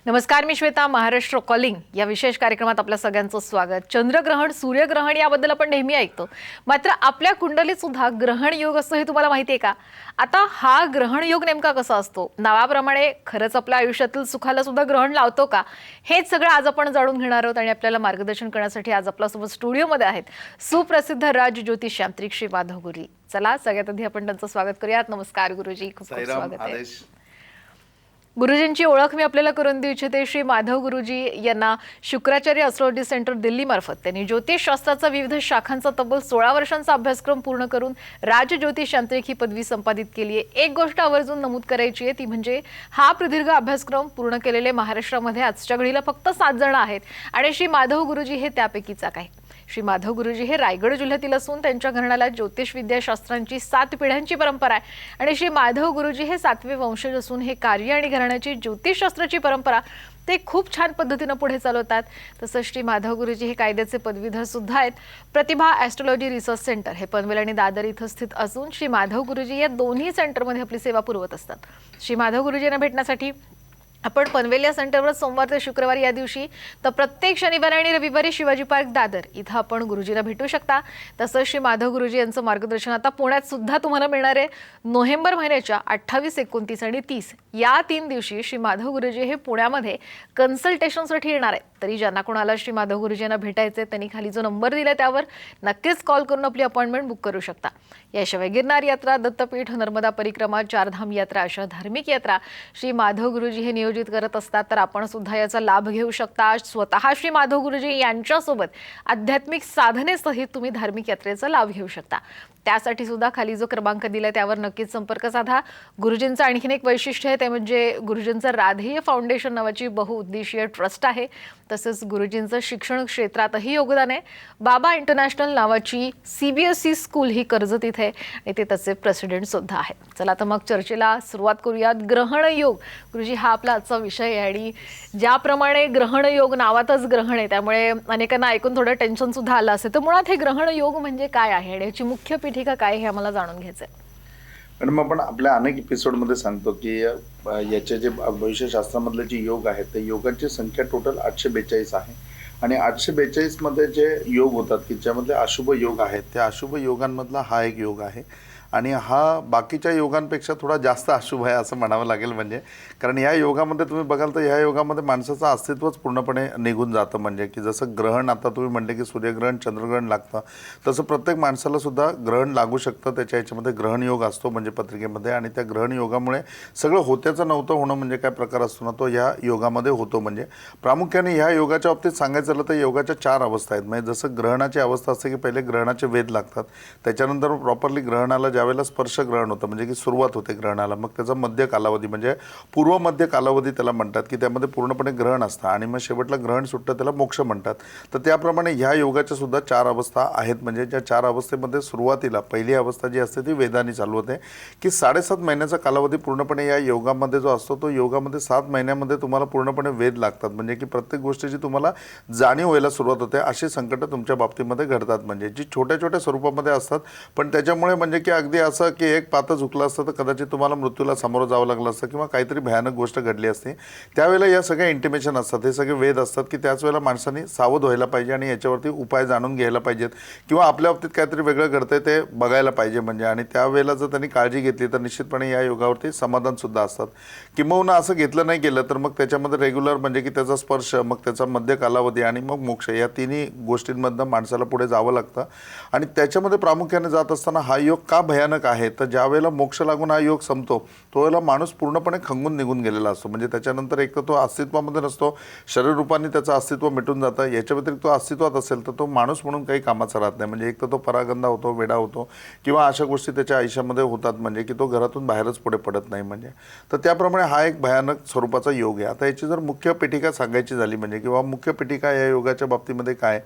नमस्कार, मी श्वेता. महाराष्ट्र कॉलिंग या विशेष कार्यक्रमात आपल्या सगळ्यांचं स्वागत. चंद्रग्रहण, सूर्यग्रहण याबद्दल आपण नेहमी ऐकतो, मात्र आपल्या कुंडलीत सुद्धा ग्रहण योग असतो हे तुम्हाला माहिती आहे का? आता हा ग्रहण योग नेमका कसा असतो, नावाप्रमाणे खरंच आपल्या आयुष्यातील सुखाला सुद्धा ग्रहण लावतो का, हेच सगळं आज आपण जाणून घेणार आहोत. आणि आपल्याला मार्गदर्शन करण्यासाठी आज आपल्यासोबत स्टुडिओमध्ये आहेत सुप्रसिद्ध राज ज्योतिष तांत्रिक श्री माधव गुरुजी. चला सगळ्यात आधी आपण त्यांचं स्वागत करूयात. नमस्कार गुरुजी, खूप खूप स्वागत आहे. गुरुजींची ओळख मी आपल्याला करून देऊ इच्छिते. श्री माधव गुरुजी यांना शुक्राचार्य एस्ट्रॉलॉजी सेंटर दिल्ली मार्फत त्यांनी ज्योतिषशास्त्राचा विविध शाखांचा तब्बल 16 वर्षांचा अभ्यासक्रम पूर्ण करून राज ज्योतिष तांत्रिक ही पदवी संपादित केली आहे. एक गोष्ट आवर्जून नमूद करायची आहे ती म्हणजे हा प्रदीर्घ अभ्यासक्रम पूर्ण केलेले महाराष्ट्रामध्ये आजच्या घडीला फक्त 7 जण आहेत आणि श्री माधव गुरुजी हे त्यापैकीच आहे. श्री माधव गुरुजी हे रायगड जिल्ह्यातील असून त्यांच्या घराण्याला ज्योतिष विद्याशास्त्रांची 7 पिढ्यांची परंपरा आहे आणि श्री माधव गुरुजी हे 7वे वंशज असून हे कार्य आणि घराण्याची ज्योतिषशास्त्राची परंपरा ते खूप छान पद्धतीने पुढे चालवतात. तसंच श्री माधव गुरुजी हे कायद्याचे पदवीधर सुद्धा आहेत. प्रतिभा ॲस्ट्रॉलॉजी रिसर्च सेंटर हे पनवेल आणि दादर इथं स्थित असून श्री माधव गुरुजी या दोन्ही सेंटरमध्ये आपली सेवा पुरवत असतात. श्री माधव गुरुजींना भेटण्यासाठी आपण पनवेल या सेंटरवर सोमवार ते शुक्रवार या दिवशी तर प्रत्येक शनिवारी आणि रविवारी शिवाजी पार्क दादर इथं आपण गुरुजीला भेटू शकता. तसंच श्री माधव गुरुजी यांचं मार्गदर्शन आता पुण्यात सुद्धा तुम्हाला मिळणार आहे. नोव्हेंबर महिन्याच्या 28, 29 आणि 30 या 3 दिवशी श्री माधव गुरुजी हे पुण्यामध्ये कन्सल्टेशनसाठी येणार आहेत. तरी ज्यांना कोणाला श्री माधव गुरुजींना भेटायचे त्यांनी खाली जो नंबर दिला त्यावर नक्कीच कॉल करून आपली अपॉइंटमेंट बुक करू शकता. याशिवाय गिरनार यात्रा, दत्तपीठ, नर्मदा परिक्रमा, चारधाम यात्रा अशा धार्मिक यात्रा श्री माधव गुरुजी हे नियोजित करत असतात. तर आपण सुद्धा याचा लाभ घेऊ शकता. स्वतः श्री माधव गुरुजी यांच्यासोबत आध्यात्मिक साधनेसहित तुम्ही धार्मिक यात्रेचा लाभ घेऊ शकता. त्यासाठी सुद्धा खाली जो क्रमांक दिलाय त्यावर नक्कीच संपर्क साधा. गुरुजींचं आणखीन एक वैशिष्ट्य आहे ते म्हणजे गुरुजींचं राधेय फाउंडेशन नावाची बहुउद्देशीय ट्रस्ट आहे. तसंच गुरुजींचं शिक्षण क्षेत्रातही योगदान आहे. बाबा इंटरनॅशनल नावाची CBSE स्कूल ही कर्जत इथे आणि ते त्याचे प्रेसिडेंट सुद्धा आहेत. चला तर मग चर्चेला सुरुवात करूयात. ग्रहण योग गुरुजी हा आपला आजचा विषय आहे आणि ज्याप्रमाणे ग्रहण योग नावातच ग्रहण आहे त्यामुळे अनेकांना ऐकून थोडं टेन्शन सुद्धा आलं असेल. तर मुळात हे ग्रहण योग म्हणजे काय आहे आणि याची मुख्य पीठिका काय हे आम्हाला जाणून घ्यायचंय. मॅडम, आपण आपल्या अनेक एपिसोडमध्ये सांगतो की याचे जे भविष्यशास्त्रामधले जे योग आहेत ते योगांची संख्या टोटल 842 आहे आणि 842 मध्ये जे योग होतात की ज्यामध्ये अशुभ योग आहेत त्या अशुभ योगांमधला हा एक योग आहे आणि हा बाकीच्या योगांपेक्षा थोडा जास्त अशुभ आहे असं म्हणावं लागेल. म्हणजे कारण या योगामध्ये तुम्ही बघाल तर ह्या योगामध्ये माणसाचं अस्तित्वच पूर्णपणे निघून जातं. म्हणजे की जसं ग्रहण आता तुम्ही म्हणले की सूर्यग्रहण, चंद्रग्रहण लागतं तसं प्रत्येक माणसाला सुद्धा ग्रहण लागू शकतं. त्याच्या ह्याच्यामध्ये ग्रहण योग असतो म्हणजे पत्रिकेमध्ये आणि त्या ग्रहण योगामुळे सगळं होत्याचं नव्हतं होणं म्हणजे काय प्रकार असतो ना तो ह्या योगामध्ये होतो. म्हणजे प्रामुख्याने ह्या योगाच्या बाबतीत सांगायचं झालं तर योगाच्या 4 अवस्था आहेत. म्हणजे जसं ग्रहणाची अवस्था असते की पहिले ग्रहणाचे वेध लागतात, त्याच्यानंतर प्रॉपरली ग्रहणाला ज्यावेळेला स्पर्श ग्रहण होतं म्हणजे की सुरुवात होते ग्रहणाला, मग त्याचा मध्य कालावधी म्हणजे पूर्व मध्य कालावधी त्याला म्हणतात की त्यामध्ये पूर्णपणे ग्रहण असतं आणि मग शेवटला ग्रहण सुटतं त्याला मोक्ष म्हणतात. तर त्याप्रमाणे ह्या योगाच्या सुद्धा 4 अवस्था आहेत. म्हणजे ज्या 4 अवस्थेमध्ये सुरुवातीला पहिली अवस्था जी असते ती वेदानी चालू होते की 7.5 महिन्याचा कालावधी पूर्णपणे या योगामध्ये जो असतो तो योगामध्ये 7 महिन्यामध्ये तुम्हाला पूर्णपणे वेध लागतात. म्हणजे की प्रत्येक गोष्टीची तुम्हाला जाणीव व्हायला सुरुवात होते. अशी संकटं तुमच्या बाबतीमध्ये घडतात म्हणजे जी छोट्या छोट्या स्वरूपामध्ये असतात पण त्याच्यामुळे म्हणजे की अगदी असं की एक पातं झुकलं असतं तर कदाचित तुम्हाला मृत्यूला सामोरं जावं लागलं असतं किंवा काहीतरी भयानक गोष्ट घडली असते. त्यावेळेला या सगळ्या इंटिमेशन असतात, हे सगळे वेध असतात की त्याच वेळेला माणसांनी सावध व्हायला पाहिजे आणि याच्यावरती उपाय जाणून घ्यायला पाहिजेत किंवा आपल्या बाबतीत काहीतरी वेगळं घडतंय ते बघायला पाहिजे. म्हणजे आणि त्यावेळेला जर त्यांनी काळजी घेतली तर निश्चितपणे या योगावरती समाधानसुद्धा असतात. किंबहुना असं घेतलं नाही गेलं तर मग त्याच्यामध्ये रेग्युलर म्हणजे की त्याचा स्पर्श, मग त्याचा मध्य कालावधी आणि मग मोक्ष या तिन्ही गोष्टींमधनं माणसाला पुढे जावं लागतं. आणि त्याच्यामध्ये प्रामुख्याने जात असताना हा योग का भयानक आहे तर ज्या वेळेला मोक्ष लागून हा योग संपतो तो वेळेला माणूस पूर्णपणे खंगून निघून गेलेला असतो. म्हणजे त्याच्यानंतर एक तर तो अस्तित्वामध्ये नसतो, शरीर रूपाने त्याचं अस्तित्व मिटून जातं. याच्या व्यतिरिक्त तो अस्तित्वात असेल तर तो माणूस म्हणून काही कामाचा राहत नाही. म्हणजे एक तर तो परागंदा होतो, वेडा होतो किंवा अशा गोष्टी त्याच्या आयुष्यामध्ये होतात म्हणजे की तो घरातून बाहेरच पुढे पडत नाही. म्हणजे तर त्याप्रमाणे हा एक भयानक स्वरूपाचा योग आहे. आता याची जर मुख्य पीठिका सांगायची झाली म्हणजे किंवा मुख्य पीठिका या योगाच्या बाबतीमध्ये काय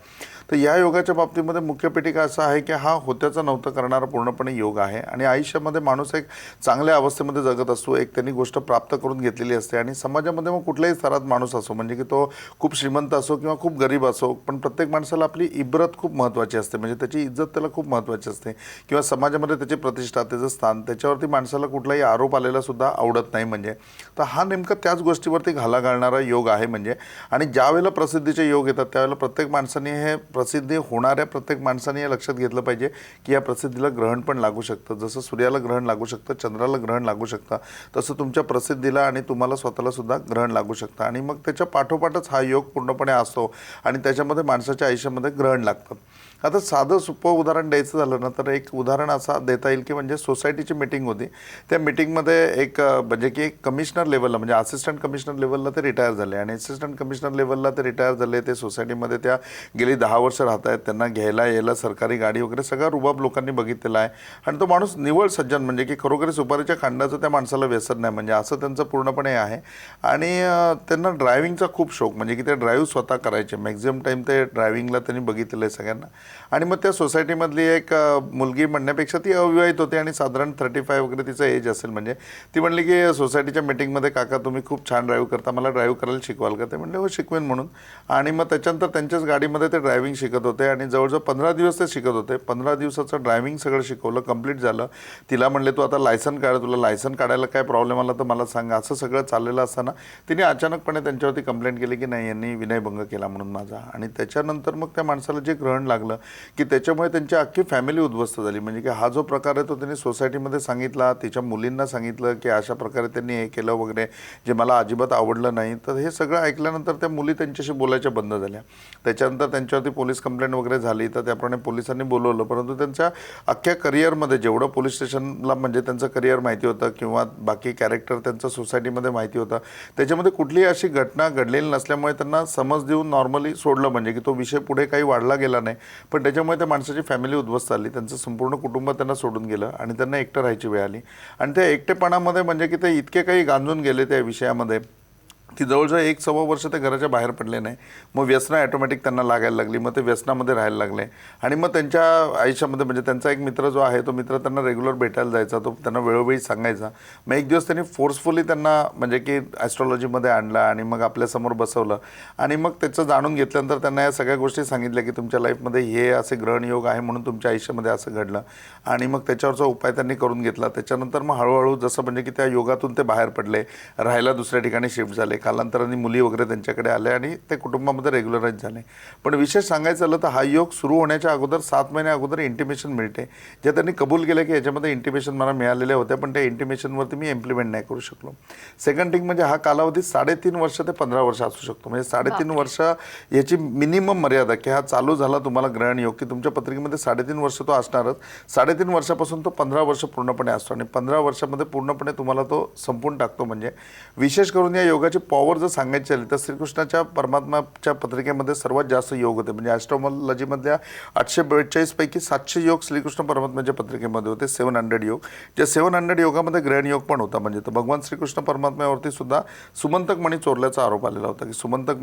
तर या योगाच्या बाबतीमध्ये मुख्य पेटिका असं आहे की हा होत्याचं नव्हतं करणारा पूर्णपणे योग आहे आणि आयुष्यामध्ये माणूस एक चांगल्या अवस्थेमध्ये जगत असतो, एक त्यांनी गोष्ट प्राप्त करून घेतलेली असते आणि समाजामध्ये मग कुठल्याही स्तरात माणूस असो, म्हणजे की तो खूप श्रीमंत असो किंवा खूप गरीब असो, पण प्रत्येक माणसाला आपली इब्रत खूप महत्त्वाची असते, म्हणजे त्याची इज्जत त्याला खूप महत्त्वाची असते किंवा समाजामध्ये त्याची प्रतिष्ठा, त्याचं स्थान, त्याच्यावरती माणसाला कुठलाही आरोप आलेला सुद्धा आवडत नाही. म्हणजे तर हा नेमका त्याच गोष्टीवरती घाला घालणारा योग आहे म्हणजे. आणि ज्या वेळेला प्रसिद्धीचे योग येतात त्यावेळेला प्रत्येक माणसाने हे प्रसिद्धी होणाऱ्या प्रत्येक माणसाने हे लक्षात घेतलं पाहिजे की या प्रसिद्धीला ग्रहण पण लागू शकतं. जसं सूर्याला ग्रहण लागू शकतं, चंद्राला ग्रहण लागू शकतं, तसं तुमच्या प्रसिद्धीला आणि तुम्हाला स्वतःला सुद्धा ग्रहण लागू शकतं आणि मग त्याच्या पाठोपाठच हा योग पूर्णपणे असतो आणि त्याच्यामध्ये माणसाच्या आयुष्यामध्ये ग्रहण लागतं. आता साधं सोपं उदाहरण द्यायचं झालं ना तर एक उदाहरण असा देता येईल की म्हणजे सोसायटीची मीटिंग होती. त्या मीटिंगमध्ये एक म्हणजे की कमिशनर लेवलला म्हणजे असिस्टंट कमिशनर लेवलला ते रिटायर झाले आणि असिस्टंट कमिशनर लेवलला ते रिटायर झाले. ते सोसायटीमध्ये त्या गेली 10 वर्ष राहत आहेत. त्यांना घ्यायला यायला सरकारी गाडी वगैरे सगळा रुबाब लोकांनी बघितलेला आहे आणि तो माणूस निव्वळ सज्जन, म्हणजे की खरोखर सुपारीच्या खांडाचं त्या माणसाला व्यसन नाही, म्हणजे असं त्यांचं पूर्णपणे आहे. आणि त्यांना ड्रायव्हिंगचा खूप शौक, म्हणजे की ते ड्राईव्ह स्वतः करायचे. मॅक्झिमम टाईम ते ड्रायव्हिंगला त्यांनी बघितलेलं आहे सगळ्यांना. आणि मग त्या सोसायटीमधली एक मुलगी म्हणण्यापेक्षा ती अविवाहित होती आणि साधारण 35 वगैरे तिचं एज असेल. म्हणजे ती म्हणली की सोसायटीच्या मीटिंगमध्ये, काका तुम्ही खूप छान ड्राईव्ह करता, मला ड्राईव्ह करायला शिकवाल का? ते म्हणले हो शिकवेन म्हणून. आणि मग त्याच्यानंतर त्यांच्याच गाडीमध्ये ते ड्रायव्हिंग शिकत होते आणि जवळजवळ 15 दिवस ते शिकत होते. 15 दिवसाचं ड्रायव्हिंग सगळं शिकवलं, कंप्लीट झालं. तिला म्हणले तू आता लायसन काढ, तुला लायसन काढायला काय प्रॉब्लेम आला तर मला सांग. असं सगळं चाललेलं असताना तिने अचानकपणे त्यांच्यावरती कंप्लेंट केली की नाही यांनी विनयभंग केला म्हणून माझा. आणि त्याच्यानंतर मग त्या माणसाला जे ग्रहण लागलं की त्याच्यामुळे त्यांची अख्खी फॅमिली उद्ध्वस्त झाली. म्हणजे की हा जो प्रकार आहे तो त्यांनी सोसायटीमध्ये सांगितला, तिच्या मुलींना सांगितलं की अशा प्रकारे त्यांनी हे केलं वगैरे, जे मला अजिबात आवडलं नाही. तर हे सगळं ऐकल्यानंतर त्या मुली त्यांच्याशी बोलायच्या बंद झाल्या. त्याच्यानंतर त्यांच्यावरती पोलीस कंप्लेंट वगैरे झाली, तर त्याप्रमाणे पोलिसांनी बोलवलं. परंतु त्यांच्या अख्ख्या करिअरमध्ये जेवढं पोलीस स्टेशनला म्हणजे त्यांचं करिअर माहिती होतं किंवा बाकी कॅरेक्टर त्यांचं सोसायटीमध्ये माहिती होतं, त्याच्यामध्ये कुठलीही अशी घटना घडलेली नसल्यामुळे त्यांना समज देऊन नॉर्मली सोडलं. म्हणजे की तो विषय पुढे काही वाढला गेला नाही, पण त्याच्यामुळे त्या माणसाची फॅमिली उद्ध्वस्त झाली. त्यांचं संपूर्ण कुटुंब त्यांना सोडून गेलं आणि त्यांना एकटं राहायची वेळ आली. आणि त्या एकटेपणामध्ये म्हणजे की ते इतके काही गांजून गेले त्या विषयामध्ये की जवळजवळ 1-1.25 वर्ष ते घराच्या बाहेर पडले नाही. मग व्यसनं ॲटोमॅटिक त्यांना लागायला लागली. मग ते व्यसनामध्ये राहायला लागले आणि मग त्यांच्या आयुष्यामध्ये म्हणजे त्यांचा एक मित्र जो आहे तो मित्र त्यांना रेग्युलर भेटायला जायचा, तो त्यांना वेळोवेळी सांगायचा. मग एक दिवस त्यांनी फोर्सफुली त्यांना म्हणजे की ॲस्ट्रॉलॉजीमध्ये आणलं आणि मग आपल्यासमोर बसवलं आणि मग त्याचं जाणून घेतल्यानंतर त्यांना या सगळ्या गोष्टी सांगितल्या की तुमच्या लाईफमध्ये हे असे ग्रहणयोग आहे म्हणून तुमच्या आयुष्यामध्ये असं घडलं. आणि मग त्याच्यावरचा उपाय त्यांनी करून घेतला. त्याच्यानंतर मग हळूहळू जसं म्हणजे की त्या योगातून ते बाहेर पडले, राहायला दुसऱ्या ठिकाणी शिफ्ट झाले. कालांतराने मुली वगैरे त्यांच्याकडे आल्या आणि ते कुटुंबामध्ये रेग्युलराईज झाले. पण विशेष सांगायचं झालं तर हा योग सुरू होण्याच्या अगोदर 7 महिन्या अगोदर इंटिमेशन मिळते, जे त्यांनी कबूल केलं की याच्यामध्ये इंटिमेशन मला मिळालेल्या होत्या, पण त्या इंटिमेशनवरती मी इम्प्लिमेंट नाही करू शकलो. सेकंड थिंग म्हणजे हा कालावधी 3.5 वर्ष ते 15 वर्ष असू शकतो. म्हणजे 3.5 वर्ष याची मिनिमम मर्यादा की हा चालू झाला तुम्हाला ग्रहण योग की तुमच्या पत्रिकेमध्ये 3.5 वर्ष तो असणारच. 3.5 वर्षापासून तो 15 वर्ष पूर्णपणे असतो आणि 15 वर्षामध्ये पूर्णपणे तुम्हाला तो संपून टाकतो. म्हणजे विशेष करून या योगाची पॉवर जर सांगायची झाली तर श्रीकृष्णाच्या परमात्माच्या पत्रिकेमध्ये सर्वात जास्त योग होते. म्हणजे ॲस्ट्रोमॉलॉजीमधल्या 842 पैकी 700 योग श्रीकृष्ण परमात्म्याच्या पत्रिकेमध्ये होते. 700 योग, ज्या 700 योगामध्ये ग्रहण योग पण होता. म्हणजे तर भगवान श्रीकृष्ण परमात्म्यावरती सुद्धा सुमंतक मणी चोरल्याचा आरोप आलेला होता की सुमंतक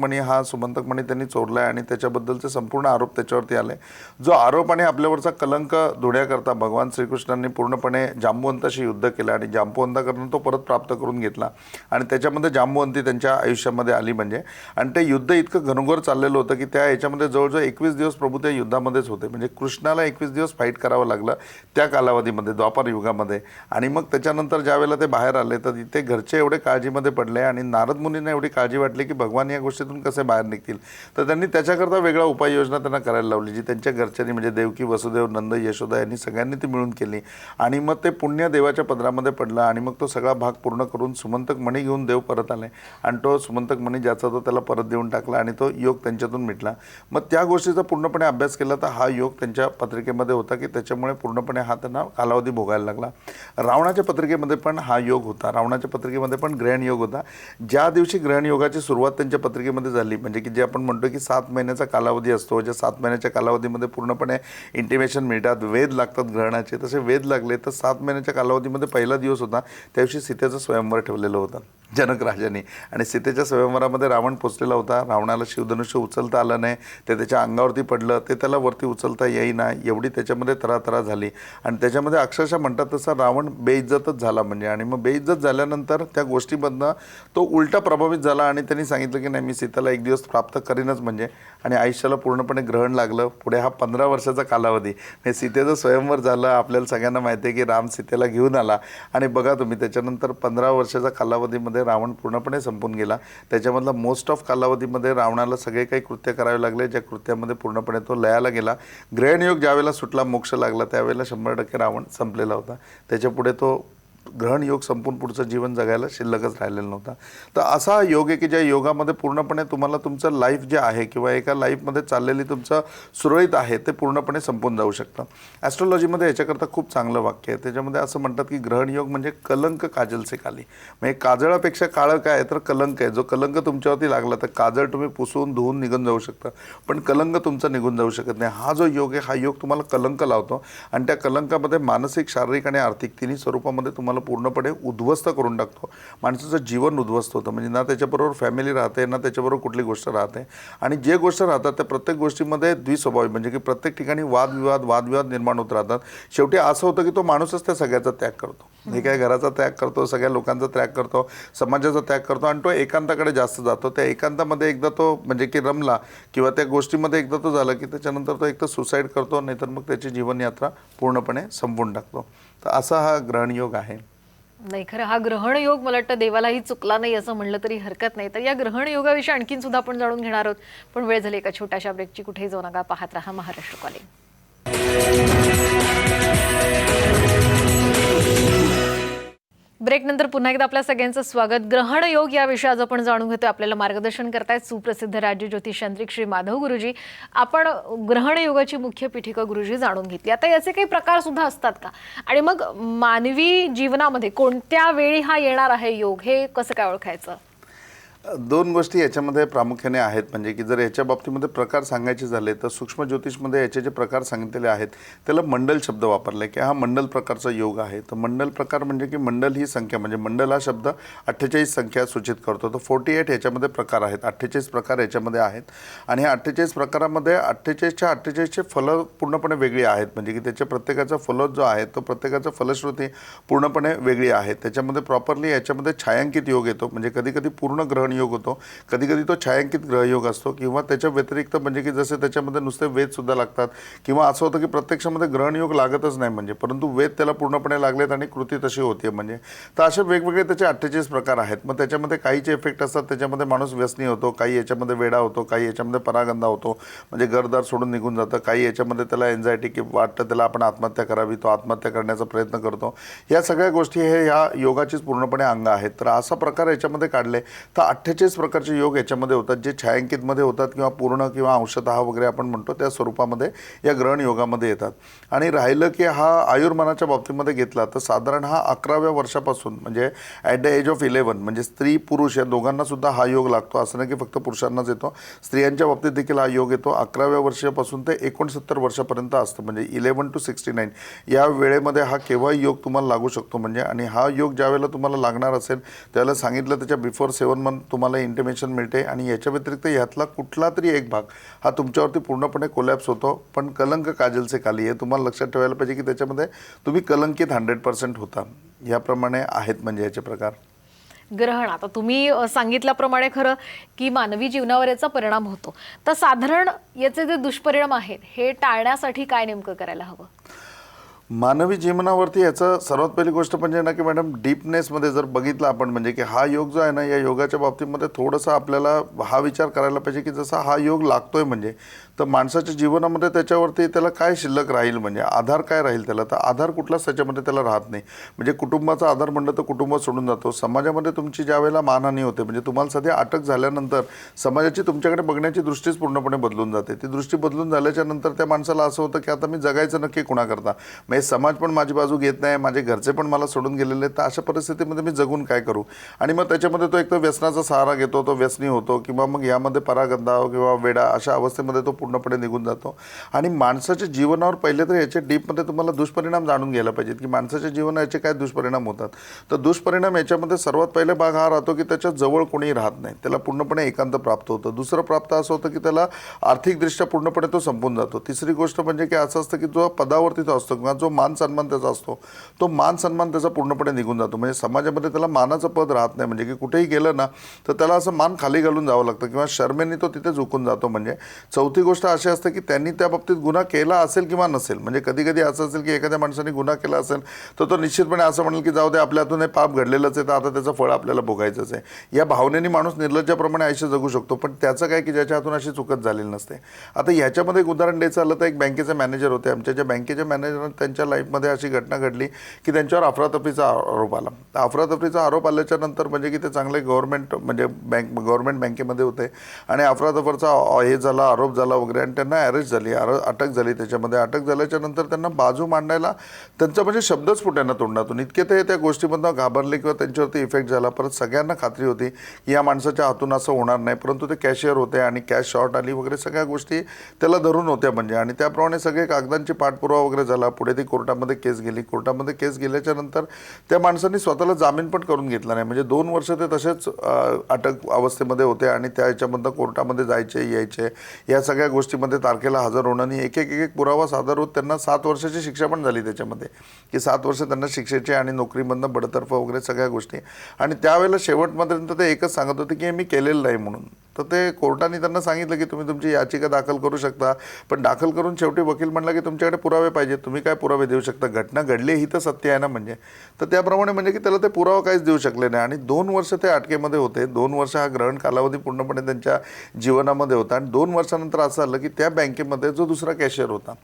मणी त्यांनी चोरला आहे आणि त्याच्याबद्दलचे संपूर्ण आरोप त्याच्यावरती आले. जो आरोप आणि आपल्यावरचा कलंक धुण्याकरता भगवान श्रीकृष्णांनी पूर्णपणे जांबुवंताशी युद्ध केलं आणि जांबुवंताकडून तो परत प्राप्त करून घेतला आणि त्याच्यामध्ये जांबुवंती त्यांच्या आयुष्यामध्ये आली. म्हणजे आणि ते युद्ध इतकं घनघोर चाललेलं होतं की त्या याच्यामध्ये जवळजवळ 21 दिवस प्रभू त्या युद्धामध्येच होते. म्हणजे कृष्णाला 21 दिवस फाईट करावं लागलं त्या कालावधीमध्ये, द्वापार युगामध्ये. आणि मग त्याच्यानंतर ज्या वेळेला ते बाहेर आले तर तिथे घरचे एवढे काळजीमध्ये पडले आणि नारद मुनींना एवढी काळजी वाटली की भगवान या गोष्टीतून कसे बाहेर निघतील. तर त्यांनी त्याच्याकरता वेगळा उपाययोजना त्यांना करायला लावली, जी त्यांच्या घरच्यांनी म्हणजे देवकी, वसुदेव, नंद, यशोदा यांनी सगळ्यांनी ती मिळून केली. आणि मग ते पुण्य देवाच्या पदरामध्ये पडलं आणि मग तो सगळा भाग पूर्ण करून सुमंतक मणी घेऊन देव परत आले आणि तो सुमंतक मणी ज्याचा तो त्याला परत देऊन टाकला आणि तो योग त्यांच्यातून मिटला. मग त्या गोष्टीचा पूर्णपणे अभ्यास केला तर हा योग त्यांच्या पत्रिकेमध्ये होता की त्याच्यामुळे पूर्णपणे हा त्यांना कालावधी भोगायला लागला. रावणाच्या पत्रिकेमध्ये पण हा योग होता. रावणाच्या पत्रिकेमध्ये पण ग्रहण योग होता. ज्या दिवशी ग्रहण योगाची सुरुवात त्यांच्या पत्रिकेमध्ये झाली, म्हणजे की जे आपण म्हणतो की 7 महिन्याचा कालावधी असतो, ज्या 7 महिन्याच्या कालावधीमध्ये पूर्णपणे इंटिमेशन मिळतात, वेध लागतात ग्रहणाचे, तसे वेध लागले. तर 7 महिन्याच्या कालावधीमध्ये पहिला दिवस होता, त्या दिवशी सीतेचं स्वयंवर ठेवलेलं होतं. जनक राजाने. आणि सीतेच्या स्वयंवरामध्ये रावण पोचलेला होता. रावणाला शिवधनुष्य उचलता आलं नाही, ते त्याच्या अंगावरती पडलं, ते त्याला वरती उचलता येईना, एवढी त्याच्यामध्ये तरातरा झाली. आणि त्याच्यामध्ये अक्षरशः म्हणतात तसं रावण बेइज्जतच झाला म्हणजे. आणि मग बेइज्जत झाल्यानंतर त्या गोष्टीमधनं तो उलटा प्रभावित झाला आणि त्यांनी सांगितलं की नाही, मी सीतेला एक दिवस प्राप्त करीनच म्हणजे. आणि आयुष्याला पूर्णपणे ग्रहण लागलं. पुढे हा 15 वर्षाचा कालावधी, हे सीतेचं स्वयंवर झालं. आपल्याला सगळ्यांना माहिती आहे की राम सीतेला घेऊन आला. आणि बघा तुम्ही, त्याच्यानंतर 15 वर्षाच्या कालावधीमध्ये रावण पूर्णपणे संपून गेला. त्याच्यामधला मोस्ट ऑफ कालावधीमध्ये रावणाला सगळे काही कृत्य करावे लागले, ज्या कृत्यामध्ये पूर्णपणे तो लयाला गेला. ग्रहणयोग ज्यावेळेला सुटला, मोक्ष लागला, त्यावेळेला 100% रावण संपलेला होता. त्याच्यापुढे तो ग्रहण योग संपून पुढचं जीवन जगायला शिल्लकच राहिलेलं नव्हता. तर असा हा योग आहे की ज्या योगामध्ये पूर्णपणे तुम्हाला तुमचं लाईफ जे आहे किंवा एका लाईफमध्ये चाललेली तुमचं सुरळीत आहे ते पूर्णपणे संपून जाऊ शकतं. ॲस्ट्रॉलॉजीमध्ये याच्याकरता खूप चांगलं वाक्य आहे. त्याच्यामध्ये असं म्हणतात की ग्रहण योग म्हणजे कलंक काजल से काली. म्हणजे काजळापेक्षा काळं काय आहे तर कलंक आहे. जो कलंक तुमच्यावरती लागला तर काजळ तुम्ही पुसून धुवून निघून जाऊ शकता, पण कलंक तुमचा निघून जाऊ शकत नाही. हा जो योग आहे, हा योग तुम्हाला कलंक लावतो आणि त्या कलंकामध्ये मानसिक, शारीरिक आणि आर्थिक तिन्ही स्वरूपामध्ये तुम्हाला पूर्णपणे उद्ध्वस्त करून टाकतो. माणसाचं जीवन उद्ध्वस्त होतं. म्हणजे ना त्याच्याबरोबर फॅमिली राहते, ना त्याच्याबरोबर कुठली गोष्ट राहते. आणि जे गोष्ट राहतात त्या प्रत्येक गोष्टीमध्ये द्विस्वभावी, म्हणजे की प्रत्येक ठिकाणी वादविवाद निर्माण होत राहतात. शेवटी असं होतं की तो माणूसच त्या सगळ्याचा त्याग करतो. हे काय घराचा त्याग करतो, सगळ्या लोकांचा त्याग करतो, समाजाचा त्याग करतो आणि तो एकांताकडे जास्त जातो. त्या एकांतामध्ये एकदा तो म्हणजे की रमला किंवा त्या गोष्टीमध्ये एकदा तो झाला की त्याच्यानंतर तो एक तर सुसाईड करतो, नाहीतर मग त्याची जीवनयात्रा पूर्णपणे संपवून टाकतो. तर असा हा ग्रहणयोग आहे. नाही, खरं हा ग्रहण योग मला वाटतं देवालाही चुकला नाही असं म्हणलं तरी हरकत नाही. तर या ग्रहण योगाविषयी आणखीन सुद्धा आपण जाणून घेणार आहोत, पण वेळ झाली एका छोट्याशा ब्रेकची. कुठेही जाऊ नका, पाहत रहा महाराष्ट्र कॉलिंग. ब्रेकनंतर पुन्हा एकदा आपल्या सगळ्यांचं स्वागत. ग्रहण योग या विषयात आपण जाणून घेतोय. आपल्याला मार्गदर्शन करतायत सुप्रसिद्ध राज्य ज्योतिष तांत्रिक श्री माधव गुरुजी. आपण ग्रहण योगाची मुख्य पीठिका गुरुजी जाणून घेतली. आता याचे काही प्रकार सुद्धा असतात का, आणि मग मानवी जीवनामध्ये कोणत्या वेळी हा येणार आहे योग, हे कसं काय ओळखायचं? दोन गोष्टी याच्यामध्ये प्रामुख्याने आहेत. म्हणजे की जर याच्या बाबतीमध्ये प्रकार सांगायचे झाले तर सूक्ष्म ज्योतिषमध्ये याचे जे प्रकार सांगितलेले आहेत त्याला मंडल शब्द वापरला की हा मंडल प्रकारचा योग आहे. तर मंडल प्रकार म्हणजे की मंडल ही संख्या, म्हणजे मंडल हा शब्द 48 संख्या सूचित करतो. तर 48 याच्यामध्ये प्रकार आहेत, 48 प्रकार याच्यामध्ये आहेत. आणि ह्या 48 प्रकारामध्ये 48च्या 48चे फलं पूर्णपणे वेगळी आहेत. म्हणजे की त्याच्या प्रत्येकाचा फल जो आहे तो प्रत्येकाचा फलश्रुती पूर्णपणे वेगळी आहे. त्याच्यामध्ये प्रॉपरली याच्यामध्ये छायांकित योग येतो. म्हणजे कधी कधी पूर्ण ग्रहण योग होतो, कधी कधी तो छायांकित ग्रहयोग असतो, किंवा त्याच्या व्यतिरिक्त म्हणजे की जसे त्याच्यामध्ये नुसते वेद सुद्धा लागतात, किंवा असं होतं की प्रत्यक्षामध्ये ग्रहणयोग लागतच नाही म्हणजे, परंतु वेद त्याला पूर्णपणे लागलेत आणि कृती तशी होते म्हणजे. तर असे वेगवेगळे त्याचे 48 प्रकार आहेत. मग त्याच्यामध्ये काहीचे इफेक्ट असतात, त्याच्यामध्ये माणूस व्यसनी होतो, काही याच्यामध्ये वेडा होतो, काही याच्यामध्ये परागंदा होतो म्हणजे घरदार सोडून निघून जातं, काही याच्यामध्ये त्याला एन्झायटी की वाटतं त्याला आपण आत्महत्या करावी, तो आत्महत्या करण्याचा प्रयत्न करतो. या सगळ्या गोष्टी हे ह्या योगाचीच पूर्णपणे अंग आहेत. तर असा प्रकार याच्यामध्ये काढले तर 48 प्रकारचे योग याच्यामध्ये होतात, जे छायांकितमध्ये होतात किंवा पूर्ण किंवा अंशतः वगैरे आपण म्हणतो त्या स्वरूपामध्ये या ग्रहण योगामध्ये येतात. आणि राहिलं की हा आयुर्मानाच्या बाबतीमध्ये घेतला तर साधारण हा 11व्या वर्षापासून म्हणजे ॲट द एज ऑफ 11 म्हणजे स्त्री पुरुष या दोघांना सुद्धा हा योग लागतो. असं नाही की फक्त पुरुषांनाच येतो, स्त्रियांच्या बाबतीत देखील हा योग येतो. 11व्या वर्षापासून ते 69 वर्षापर्यंत असतं, म्हणजे 11 to 69 या वेळेमध्ये हा केव्हाही योग तुम्हाला लागू शकतो म्हणजे. आणि हा योग ज्या वेळेला तुम्हाला लागणार असेल त्यावेळेला सांगितलं त्याच्या बिफोर 7 मंथ तुम्हाला इंटिमेशन मिळते. आणि याच्या व्यतिरिक्त ह्यातला कुठला तरी एक भाग हा तुमच्यावरती पूर्णपणे कोलॅप्स होतो. पण कलंक काजल से काली हे तुम्हाला लक्षात ठेवायला पाहिजे की त्याच्यामध्ये तुम्ही कलंकित 100% होता. याप्रमाणे आहेत म्हणजे याचे प्रकार. ग्रहण, आता तुम्ही सांगितल्याप्रमाणे खरं की मानवी जीवनावर याचा परिणाम होतो. तर साधारण याचे जे दुष्परिणाम आहेत हे टाळण्यासाठी काय नेमकं करायला हवं? मानवी जीवनावरती याचं सर्वात पहिली गोष्ट म्हणजे ना की मॅडम डीपनेसमध्ये जर बघितलं आपण म्हणजे की हा योग जो आहे ना, या योगाच्या बाबतीमध्ये थोडंसं आपल्याला हा विचार करायला पाहिजे की जसा हा योग लागतोय म्हणजे तर माणसाच्या जीवनामध्ये त्याच्यावरती त्याला काय शिल्लक राहील, म्हणजे आधार काय राहील त्याला. तर आधार कुठलाच त्याच्यामध्ये त्याला राहत नाही. म्हणजे कुटुंबाचा आधार म्हणलं तर कुटुंब सोडून जातो. समाजामध्ये तुमची ज्या वेळेला मानहानी होते म्हणजे तुम्हाला सध्या अटक झाल्यानंतर समाजाची तुमच्याकडे बघण्याची दृष्टीच पूर्णपणे बदलून जाते. ती दृष्टी बदलून झाल्याच्या नंतर त्या माणसाला असं होतं की आता मी जगायचं नक्की कुणाकरता, म्हणजे समाज पण माझी बाजू घेत नाही, माझे घरचे पण मला सोडून गेलेले आहेत, तर अशा परिस्थितीमध्ये मी जगून काय करू. आणि मग त्याच्यामध्ये तो एक तर व्यसनाचा सहारा घेतो, तो व्यसनी होतो, किंवा मग यामध्ये परागंधा किंवा वेडा अशा अवस्थेमध्ये तो पूर्णपणे निघून जातो. आणि माणसाच्या जीवनावर पहिले तर याचे डीपमध्ये तुम्हाला दुष्परिणाम जाणून घ्यायला पाहिजेत की माणसाच्या जीवनाचे काय दुष्परिणाम होतात. तर दुष्परिणाम याच्यामध्ये सर्वात पहिले भाग हा राहतो की त्याच्या जवळ कोणी राहत नाही, त्याला पूर्णपणे एकांत प्राप्त होतं. दुसरं प्राप्त असं होतं की त्याला आर्थिकदृष्ट्या पूर्णपणे तो संपून जातो. तिसरी गोष्ट म्हणजे की असं असतं की जो पदावरती तो असतो किंवा जो मान सन्मान त्याचा असतो तो मान सन्मान त्याचा पूर्णपणे निघून जातो. म्हणजे समाजामध्ये त्याला मानाचं पद राहत नाही. म्हणजे की कुठेही गेलं ना तर त्याला असं मान खाली घालून जावं लागतं किंवा शर्मेने तो तिथे झुकून जातो. म्हणजे चौथी गोष्ट अशी असते की त्यांनी त्या बाबतीत गुन्हा केला असेल किंवा नसेल. म्हणजे कधी कधी असं असेल की एखाद्या माणसाने गुन्हा केला असेल तर तो निश्चितपणे असं म्हणेल की जाऊ दे, आपल्या हातून हे पाप घडलेलंच आहे तर आता त्याचं फळ आपल्याला भोगायचंच आहे. या भावनेने माणूस निर्लज्जाप्रमाणे आयुष्य जगू शकतो. पण त्याचं काय की ज्याच्या हातून अशी चुकत झालेली नसते. आता ह्याच्यामध्ये एक उदाहरण द्यायचं झालं तर एक बँकेचे मॅनेजर होते. आमच्या ज्या बँकेच्या मॅनेजर त्यांच्या लाईफमध्ये अशी घटना घडली की त्यांच्यावर अफरातफरीचा आरोप आला. अफरातफरीचा आरोप आल्याच्या नंतर म्हणजे की ते चांगले गव्हर्नमेंट बँकेमध्ये होते आणि अफरातफरचा हे झाला, आरोप झाला वगैरे आणि त्यांना अरेस्ट झाली, अटक झाली. त्याच्यामध्ये अटक झाल्याच्या नंतर त्यांना बाजू मांडायला त्यांचा म्हणजे शब्दच फुटेना तोंडातून. इतके ते त्या गोष्टीमधनं घाबरले किंवा त्यांच्यावरती इफेक्ट झाला. परत सगळ्यांना खात्री होती की या माणसाच्या हातून असं होणार नाही, परंतु ते कॅशियर होते आणि कॅश शॉर्ट आली वगैरे सगळ्या गोष्टी त्याला धरून होत्या. म्हणजे आणि त्याप्रमाणे सगळे कागदांची पाठपुरावा वगैरे झाला. पुढे ती कोर्टामध्ये केस गेली. कोर्टामध्ये केस गेल्याच्या नंतर त्या माणसांनी स्वतःला जामीन पण करून घेतला नाही. म्हणजे 2 वर्ष ते तसेच अटक अवस्थेमध्ये होते आणि त्या ह्याच्यामधनं कोर्टामध्ये जायचे यायचे या सगळ्या गोष्टीमध्ये तारखेला हजर होणं आणि एक पुरावा सादर होत त्यांना 7 वर्षाची शिक्षा पण झाली त्याच्यामध्ये की 7 वर्ष त्यांना शिक्षेची आणि नोकरीमधनं बडतर्फ वगैरे सगळ्या गोष्टी. आणि त्यावेळेला शेवटपर्यंत ते एकच सांगत होते की मी केलेलं नाही म्हणून. तर ते कोर्टाने त्यांना सांगितलं की तुम्ही तुमची याचिका दाखल करू शकता, पण दाखल करून शेवटी वकील म्हणला की तुमच्याकडे पुरावे पाहिजे, तुम्ही काय पुरावे देऊ शकता, घटना घडली ही तर सत्य आहे ना. म्हणजे तर त्याप्रमाणे म्हणजे की त्याला ते पुरावा काहीच देऊ शकले नाही आणि 2 वर्ष ते अटकेमध्ये होते. 2 वर्ष हा ग्रहण कालावधी पूर्णपणे त्यांच्या जीवनामध्ये होता. आणि 2 वर्षानंतर असं आलं की त्या बँकेमध्ये जो दुसरा कॅशियर होता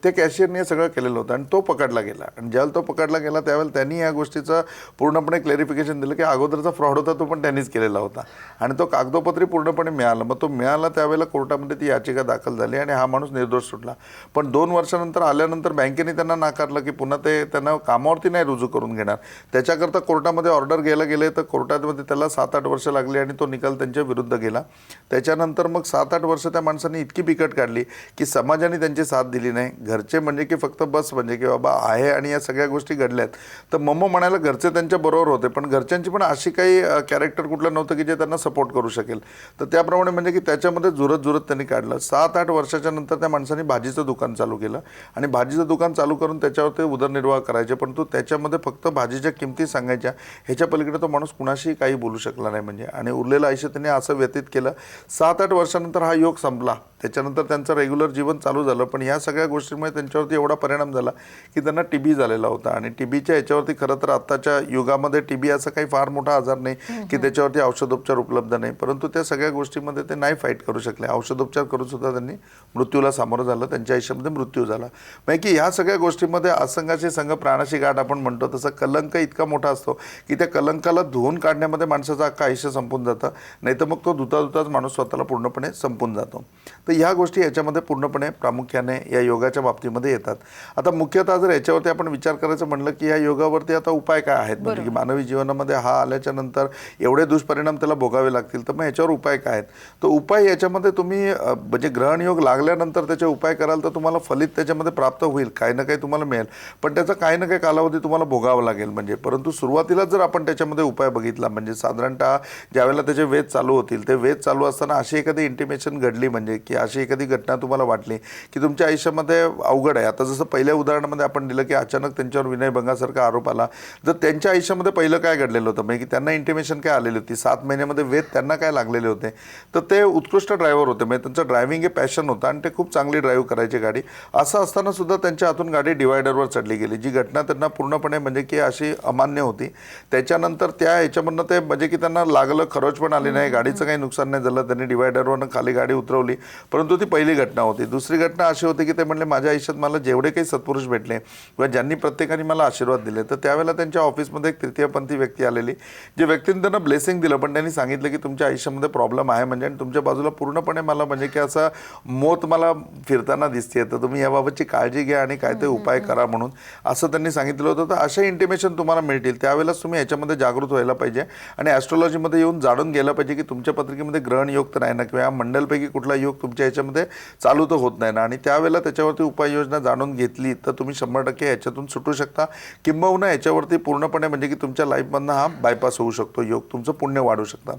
त्या कॅशियरने हे सगळं केलेलं होतं आणि तो पकडला गेला. आणि ज्यावेळेला तो पकडला गेला त्यावेळेला त्यांनी या गोष्टीचं पूर्णपणे क्लॅरिफिकेशन दिलं की अगोदरचा फ्रॉड होता तो पण त्यांनीच केलेला होता आणि तो कागदोपत्री पूर्णपणे मिळाला. मग तो मिळाला त्यावेळेला कोर्टामध्ये ती याचिका दाखल झाली आणि हा माणूस निर्दोष सुटला. पण 2 वर्षानंतर आल्यानंतर बँकेने त्यांना नाकारलं की पुन्हा ते त्यांना कामावरती नाही रुजू करून घेणार. त्याच्याकरता कोर्टामध्ये ऑर्डर घ्यायला गेले तर कोर्टामध्ये त्याला 7-8 वर्ष लागली आणि तो निकाल त्यांच्या विरुद्ध गेला. त्याच्यानंतर मग 7-8 वर्ष त्या माणसाने इतकी बिकट काढली की समाजाने त्यांची साथ दिली नाही. घरचे म्हणजे की फक्त बस म्हणजे की बाबा आहे आणि या सगळ्या गोष्टी घडल्यात तर मम्मा म्हणायला घरचे त्यांच्या बरोबर होते, पण घरच्यांची पण अशी काही कॅरेक्टर कुठलं नव्हतं की जे त्यांना सपोर्ट करू शकेल. तर त्याप्रमाणे म्हणजे की त्याच्यामध्ये जुरत त्यांनी काढलं. 7-8 वर्षाच्या नंतर त्या माणसाने भाजीचं दुकान चालू केलं आणि भाजीचं दुकान चालू करून त्याच्यावर ते उदरनिर्वाह करायचे. पण तो त्याच्यामध्ये फक्त भाजीच्या किमती सांगायच्या, ह्याच्या पलीकडे तो माणूस कुणाशी काही बोलू शकला नाही. म्हणजे आणि उरलेलं आयुष्य त्यांनी असं व्यतीत केलं. 7-8 वर्षानंतर हा योग संपला. त्याच्यानंतर त्यांचं रेग्युलर जीवन चालू झालं. पण ह्या सगळ्या गोष्टींमुळे त्यांच्यावरती एवढा परिणाम झाला की त्यांना TB झालेला होता. आणि TBच्या याच्यावरती खरं तर आत्ताच्या युगामध्ये TB असं काही फार मोठा आजार नाही की त्याच्यावरती औषधोपचार उपलब्ध नाही, परंतु त्या सगळ्या गोष्टीमध्ये ते नाही फाईट करू शकले. औषधोपचार करून सुद्धा त्यांनी मृत्यूला सामोरं झालं. त्यांच्या आयुष्यामध्ये मृत्यू झाला. म्हणजे की ह्या सगळ्या गोष्टीमध्ये असंगाची संघ प्राणाशी गाठ आपण म्हणतो तसं कलंक इतका मोठा असतो की त्या कलंकाला धुवून काढण्यामध्ये माणसाचं अख्खं आयुष्य संपून जातं. नाही तर मग तो धुताच माणूस स्वतःला पूर्णपणे संपून जातो. तर ह्या गोष्टी याच्यामध्ये पूर्णपणे प्रामुख्याने या योगाच्या बाबतीमध्ये येतात. आता मुख्यतः जर याच्यावरती आपण विचार करायचं म्हणलं की या योगावरती आता उपाय काय आहेत, म्हणजे की मानवी जीवनामध्ये हा आल्याच्या नंतर एवढे दुष्परिणाम त्याला भोगावे लागतील, तर मग याच्यावर उपाय काय आहेत. तर उपाय याच्यामध्ये तुम्ही म्हणजे ग्रहण योग लागल्यानंतर त्याचे उपाय कराल तर तुम्हाला फलित त्याच्यामध्ये प्राप्त होईल, काही ना काही तुम्हाला मिळेल, पण त्याचा काही ना काही कालावधी तुम्हाला भोगावा लागेल. म्हणजे परंतु सुरुवातीला जर आपण त्याच्यामध्ये उपाय बघितला म्हणजे साधारणतः ज्यावेळेला त्याचे वेध चालू होतील ते वेध चालू असताना अशी एखादी इंटिमेशन घडली म्हणजे की अशी एखादी घटना तुम्हाला वाटली की तुमच्या आयुष्यामध्ये अवघड आहे. आता जसं पहिल्या उदाहरणामध्ये आपण दिलं की अचानक त्यांच्यावर विनयभंगासारखा आरोप आला, जर त्यांच्या आयुष्यामध्ये पहिलं काय घडलेलं होतं म्हणजे की त्यांना इंटिमेशन काय आलेली होती, 7 महिन्यामध्ये वेध त्यांना काय लागलेले होते, तर ते उत्कृष्ट ड्रायव्हर होते. म्हणजे त्यांचं ड्रायव्हिंग हे पॅशन होतं आणि ते खूप चांगली ड्राईव्ह करायची गाडी. असं असताना सुद्धा त्यांच्या हातून गाडी डिवायडरवर चढली गेली, जी घटना त्यांना पूर्णपणे म्हणजे की अशी अमान्य होती. त्याच्यानंतर त्या ह्याच्यामधनं ते म्हणजे की त्यांना लागलं, खरोच पण आली नाही, गाडीचं काही नुकसान नाही झालं, त्यांनी डिवायडरवरनं खाली गाडी उतरवली. परंतु ती पहिली घटना होती. दुसरी घटना अशी होती की ते म्हणले माझ्या आयुष्यात मला जेवढे काही सत्पुरुष भेटले किंवा ज्यांनी प्रत्येकाने मला आशीर्वाद दिले, तर त्यावेळेला त्यांच्या ऑफिसमध्ये एक तृतीयपंथी व्यक्ती आलेली, जे व्यक्तीने त्यांना ब्लेसिंग दिलं, पण त्यांनी सांगितलं की तुमच्या आयुष्यामध्ये प्रॉब्लेम प्रॉब्लेम आहे म्हणजे, आणि तुमच्या बाजूला पूर्णपणे मला म्हणजे की असं मोत मला फिरताना दिसते, तर तुम्ही याबाबतची काळजी घ्या आणि काय ते उपाय करा म्हणून असं त्यांनी सांगितलं होतं. तर अशा इंटिमेशन तुम्हाला मिळतील, त्यावेळेलाच तुम्ही याच्यामध्ये जागृत व्हायला पाहिजे आणि ॲस्ट्रॉलॉजीमध्ये येऊन जाणून गेलं पाहिजे की तुमच्या पत्रिकेमध्ये ग्रहण योग तर नाही ना, किंवा या मंडलपैकी कुठला योग तुमच्या याच्यामध्ये चालू तर होत नाही ना, आणि त्यावेळेला त्याच्यावरती उपाययोजना जाणून घेतली तर तुम्ही 100% याच्यातून सुटू शकता, किंबहुना याच्यावरती पूर्णपणे म्हणजे की तुमच्या लाईफमधनं हा बायपास होऊ शकतो, योग तुमचं पुण्य वाढू शकतं.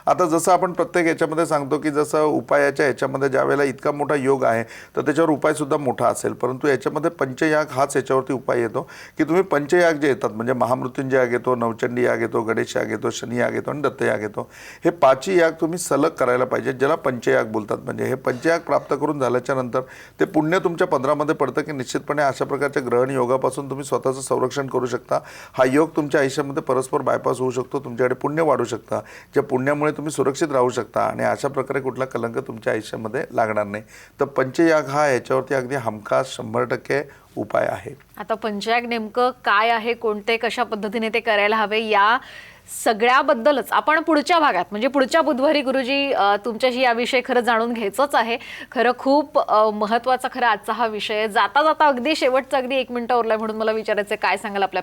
आता जसं आपण प्रत्येक याच्यामध्ये सांगतो की जसं उपायाच्या याच्यामध्ये ज्या वेळेला इतका मोठा योग आहे तर त्याच्यावर उपायसुद्धा मोठा असेल, परंतु याच्यामध्ये पंचयाग हाच याच्यावरती उपाय येतो की तुम्ही पंचयाग जे येतात म्हणजे महामृत्युंजय याग येतो, नवचंडी याग येतो, गणेश याग येतो, शनी याग येतो आणि दत्त याग येतो, हे पाचही याग तुम्ही सलग करायला पाहिजे, ज्याला पंचयाग बोलतात. म्हणजे हे पंचयाग प्राप्त करून झाल्याच्या नंतर ते पुण्य तुमच्या पदरामध्ये पडतं की निश्चितपणे अशा प्रकारच्या ग्रहण योगापासून तुम्ही स्वतःचं संरक्षण करू शकता. हा योग तुमच्या आयुष्यामध्ये परस्पर बायपास होऊ शकतो, तुमच्याकडे पुण्य वाढू शकता, ज्या पुण्यामुळे तुम्ही सुरक्षित राहू शकता आणि अशा प्रकारे कुठला कलंक तुमच्या आयुष्यामध्ये लागणार नाही. तर पंचयाग हा याच्यावरती अगदी हमखास 100% उपाय आहे. आता पंचयाग नेमकं काय आहे, कोणते कशा पद्धतीने ते करायला हवे, या सगळ्याबद्दलच आपण पुढच्या भागात म्हणजे पुढच्या बुधवारी गुरुजी तुमच्याशी याविषयी खरं जाणून घ्यायचंच आहे. खरं खूप महत्त्वाचा खरं आजचा हा विषय. जाता जाता अगदी शेवटचा अगदी 1 मिनिट उरलाय म्हणून मला विचारायचं, काय सांगाल आपल्या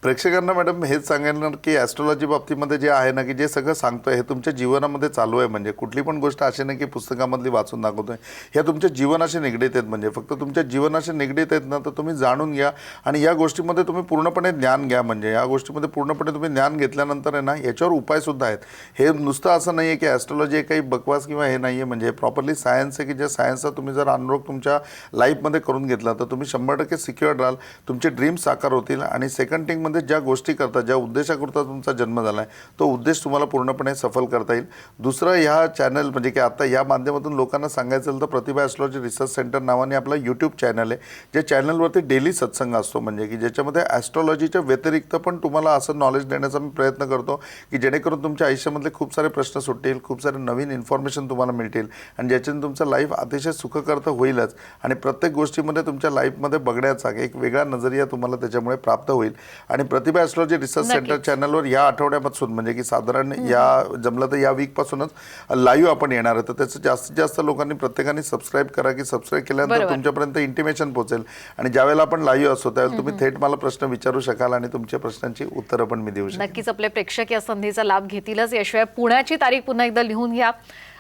प्रेक्षकांना? मॅडम हेच सांगणार की ॲस्ट्रॉलॉजी बाबतीमध्ये जे आहे ना की जे सगळं सांगतोय हे तुमच्या जीवनामध्ये चालू आहे. म्हणजे कुठली पण गोष्ट अशी नाही की पुस्तकामधली वाचून दाखवतोय, ह्या तुमच्या जीवनाशी निगडीत आहेत. म्हणजे फक्त तुमच्या जीवनाशी निगडीत आहेत ना, तर तुम्ही जाणून घ्या आणि या गोष्टीमध्ये तुम्ही पूर्णपणे ज्ञान घ्या. म्हणजे या गोष्टीमध्ये पूर्णपणे तुम्ही ज्ञान घेतल्यानंतर आहे ना याच्यावर उपायसुद्धा आहेत. हे नुसतं असं नाही आहे की ॲस्ट्रॉलॉजी काही बकवास किंवा हे नाही आहे, म्हणजे प्रॉपरली सायन्स आहे की ज्या सायन्सचा तुम्ही जर अनुरोध तुमच्या लाईफमध्ये करून घेतला तर तुम्ही 100% सिक्युअर्ड राहाल, तुमचे ड्रीम्स साकार होतील. आणि सेकंड थिंगमध्ये ज्या गोष्टी करता, ज्या उद्देशाकरता तुमचा जन्म झाला आहे तो उद्देश तुम्हाला पूर्णपणे सफल करता येईल. दुसरं, ह्या चॅनल म्हणजे की आता या माध्यमातून लोकांना सांगायचं झालं तर प्रतिभा ॲस्ट्रॉलॉजी रिसर्च सेंटर नावाने आपला यूट्यूब चॅनल आहे, ज्या चॅनलवरती डेली सत्संग असतो. म्हणजे की ज्याच्यामध्ये ॲस्ट्रॉलॉजीच्या व्यतिरिक्त पण तुम्हाला असं नॉलेज देण्याचा मी प्रयत्न करतो की जेणेकरून तुमच्या आयुष्यामधले खूप सारे प्रश्न सुटतील, खूप सारे नवीन इन्फॉर्मेशन तुम्हाला मिळतील आणि ज्याच्याने तुमचं लाईफ अतिशय सुखकर्ता होईलच. आणि प्रत्येक गोष्टीमध्ये तुमच्या लाईफमध्ये बघण्याचा एक वेगळा नजरिया तुम्हाला त्याच्यामुळे प्राप्त होईल. आणि प्रतिभा ॲस्ट्रॉलॉजी रिसर्च सेंटर चॅनलवर या आठवड्यापासून म्हणजे की साधारण या जमलं तर या वीकपासूनच लाईव्ह आपण येणार आहे. तर त्याचं जास्तीत जास्त लोकांनी प्रत्येकाने सबस्क्राईब करा की सबस्क्राईब केल्यानंतर तुमच्यापर्यंत इंटिमेशन पोहोचेल आणि ज्यावेळेला आपण लाईव्ह असतो त्यावेळेला तुम्ही थेट मला प्रश्न विचारू शकाल आणि तुमच्या प्रश्नांची उत्तरं पण मी देऊ शकेन. नक्कीच आपले प्रेक्षक या संधीचा लाभ घेतीलच. याशिवाय पुण्याची तारीख पुन्हा एकदा लिहून घ्या.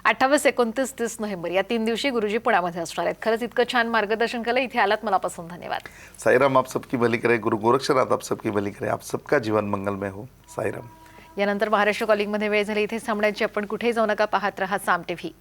28, 29, 30 नोव्हेंबर या 3 दिवशी गुरुजी पुण्यामध्ये असणार आहेत. खरंच इतकं छान मार्गदर्शन केलं, इथे आलात मनापासून धन्यवाद. साईराम, आप सबकी भली करे. गुरु गोरक्षनाथ आप सबकी भली करे. आप सबका जीवन मंगलमय हो. साईराम. यानंतर महाराष्ट्र कॉलिंगमध्ये वेळ झाली, इथेच थांबण्याची. आपण कुठेही जाऊ नका, पाहत रहा साम टीव्ही.